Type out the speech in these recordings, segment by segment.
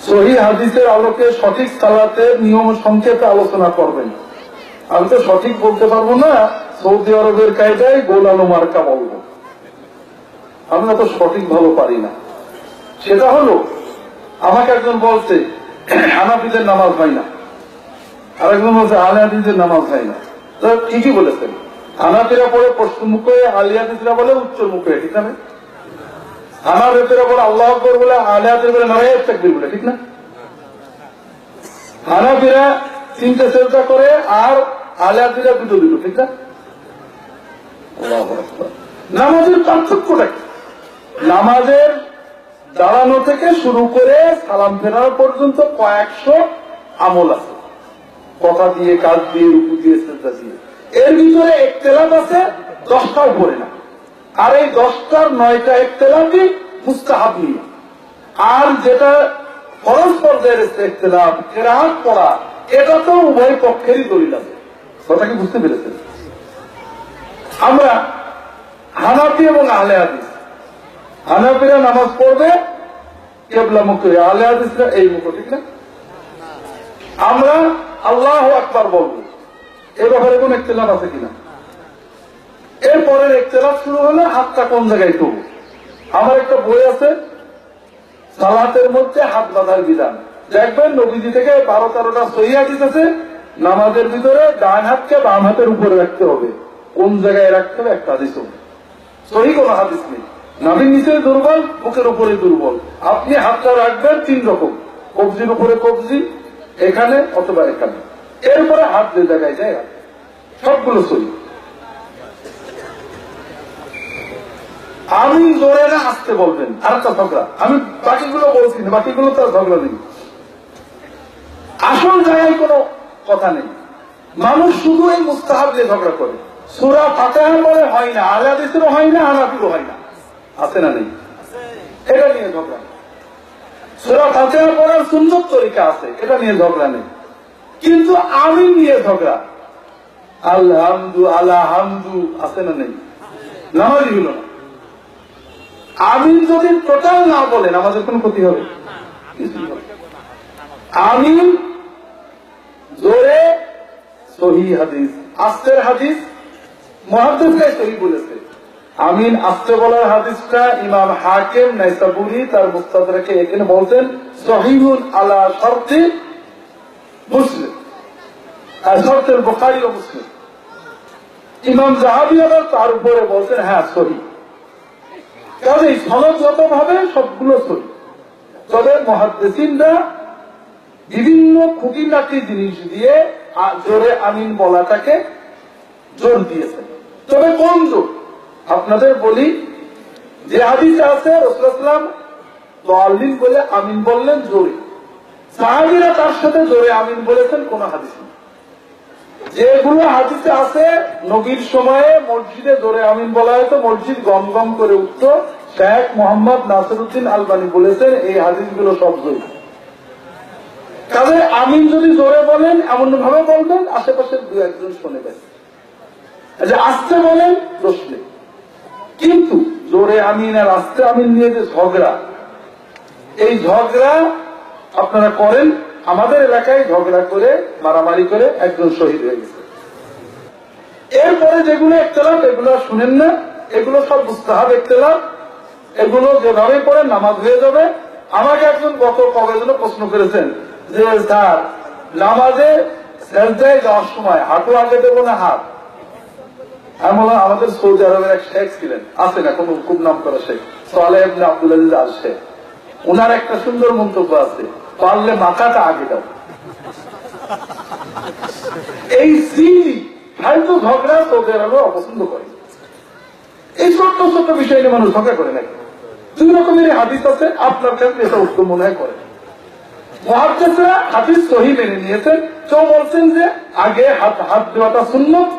সহিহ হাদিসের আলোকে সঠিক সালাতের নিয়ম সংক্ষেপে আলোচনা করবেন। আমি তো সঠিক বলতে পারবো না, সৌদি আরবের কায়দায় গোলানো মার্কা বলবো। আমরা তো সঠিক ভালো পারি না। সেটা হলো, আমাকে একজন বলছে হানাফিদের নামাজ হয় না, আরেকজন বলছে আহলে হাদিসের নামাজ হয় না। তো ঠিকই বলেছেন, হানাফিরা পড়ে পশ্চিম মুখে, আহলে হাদিসরা বলে উত্তর মুখে, ঠিক না? হানাফিরা বলে আল্লাহু আকবার বলে, আহলে হাদিস বলে নারায়ে তাকবীর বলে, ঠিক না? হানাফিরা তিনটে সেজদা করে আর আহলে হাদিসরা দুটো দুটো, ঠিক না? আল্লাহু আকবার। নামাজের পার্থক্যটা কি? নামাজের দাঁড়ানো থেকে শুরু করে সালাম ফেরানো পর্যন্ত কয়েকশো আমল আছে, কথা দিয়ে, কাজ দিয়ে, রুকু দিয়ে, সেজদা দিয়ে। এর ভিতরে ইখতিলাফ আছে 10টাও করে না, আর এই 10টার 9টা ইখতিলাফই মুস্তাহাব নিয়ে। আর যেটা ফরজ পর্যায়ের ইখতিলাফ, কিরাআত পড়া, এটা তো উভয় পক্ষেরই দলিল আছে। কথা কি বুঝতে পেরেছেন? আমরা হানাফি এবং আহলে হাদিস, হানাফিরা নামাজ পড়বে কিবলা মুখে, আহলে হাদিসরা এই মুখে, ঠিক না? আমরা আল্লাহু আকবার বলবো, এ ব্যাপারে কোন ইখতিলাফ আছে কিনা? এরপরের ইখতিলাফ শুরু হলে হাতটা কোন জায়গায় তুলব। আমার একটা বই আছে সালাতের মধ্যে হাত বাঁধার বিধান, দেখবেন নবীজি থেকে 12-13টা সহিহ হাদিস আছে। নামাজের ভিতরে ডান হাতকে বাম হাতের উপরে রাখতে হবে, কোন জায়গায় রাখতে হবে একটা হাদিস হবে, সহিহ কোন হাদিস নেই। নাভির নিচে দুর্বল, বুকের উপরে দুর্বল। আপনি হাতটা রাখবেন 3 রকম, কবজির উপরে কবজি, এখানে অথবা এখানে, এরপরে হাত যে জায়গায় যায় সবগুলো সহিহ। আমি জোরে না আসতে বলবেন, আর একটা ঝগড়া। আমি বাকিগুলো বলছি না, বাকিগুলো তো ঝগড়া নেই, আসল জায়গায় কোনো কথা নেই। মানুষ শুধু এই মুস্তাহাব দিয়ে ঝগড়া করে। সূরা ফাতিহা বলে হয় না, আহলে হাদিসেরও হয় না, হানাফিরও হয় না, আছে না নেই? এটা নিয়ে ঝগড়া। সূরা ফাতিহা পড়ার সুন্নত তরিকা আছে, এটা নিয়ে ঝগড়া নেই। কিন্তু আমিন নিয়ে ঝগড়া, আলহামদু আলা হামদু, আছে না নেই? নামাজই হলো না। আমিন যদি টোটাল না বলেন আমাদের কোন ক্ষতি হবে? আমিন জোরে সহিহ হাদিস, আস্তের হাদিস মুহাদ্দিসরাই সহিহ বলেছে। আমিন আস্তে বলার হাদিসটা ইমাম হাকিম নাইসাবুরি তার মুস্তাদরাকে এখানে বলতেন সহিহুন আলা শর্তি মুসলিম, আর শর্তের বুখারী ও মুসলিম। ইমাম যাহাবী আবার তার উপরে বলতেন হ্যাঁ সহিহ। কাজেই সনদগত ভাবে সবগুলো সহিহ, তবে মুহাদ্দিসিনরা বিভিন্ন খুঁটিনাটি জিনিস দিয়ে জোরে আমিন বলাটাকে জোর দিয়েছেন। তবে কোন জোর? আপনাদের বলি, যে হাদিসে আছে রাসূলুল্লাহ সাল্লাল্লাহু আলাইহি ওয়াসাল্লাম মুআল্লিম বলে আমিন বললেন জোরে, সাহাবীরা তার সাথে জোরে আমিন বলেছেন কোন হাদিস নেই। যেগুলো হাদিসে আছে নবীর সময়ে মসজিদে জোরে আমিন বলা হয়তো মসজিদ গম গম করে উঠত, শেখ মোহাম্মদ নাসিরউদ্দিন আলবানী বলেছেন এই হাদিসগুলো সব জোরে। কাজে আমিন যদি জোরে বলেন এমন ভাবে বলবেন আশেপাশের 2-1 শুনে দেন, আস্তে বলেন দোষ নেই। কিন্তু জোরে আমিন আর আস্তে আমিন নিয়ে যে ঝগড়া, এই ঝগড়া আপনারা করেন। আমাদের এলাকায় ঝগড়া করে মারামারি করে একজন শহীদ হয়ে গেছে। এরপরে যেগুলো ইখতিলাফ, এগুলো শুনেন না, এগুলো সব মুস্তাহাব ইখতিলাফ, এগুলো যেভাবে পড়ে নামাজ হয়ে যাবে। আমাকে একজন গত কবে যেন প্রশ্ন করেছেন যে স্যার নামাজে সেজদায় যাওয়ার সময় হাঁটু আগে দেবো না হাত? আমি বললাম আমাদের সৌদি আরবের এক শেখ ছিলেন, আছে না কোন খুব নাম করা শেখ, সালেহ ইবনে আব্দুল আজিজ আল শেখ, ওনার একটা সুন্দর মন্তব্য আছে, পারলে মাথাটা আগে দাও। এই সিলি ফালতু ঝগড়া সৌদি আরবে অপছন্দ করে। এই ছোট্ট ছোট্ট বিষয় নিয়ে মানুষ ঝগড়া করে নাকি? 2 রকমের হাদিস আছে, আপনার ক্ষেত্রে এটা উত্তম মনে হয় করে। মুহাদ্দিসরা হাদিস সহিহ মেনে নিয়েছেন। কেউ বলছেন যে আগে হাত দেওয়াটা সুন্নত,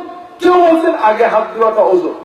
কেউ বলছেন আগে হাত দেওয়াটা ওযর।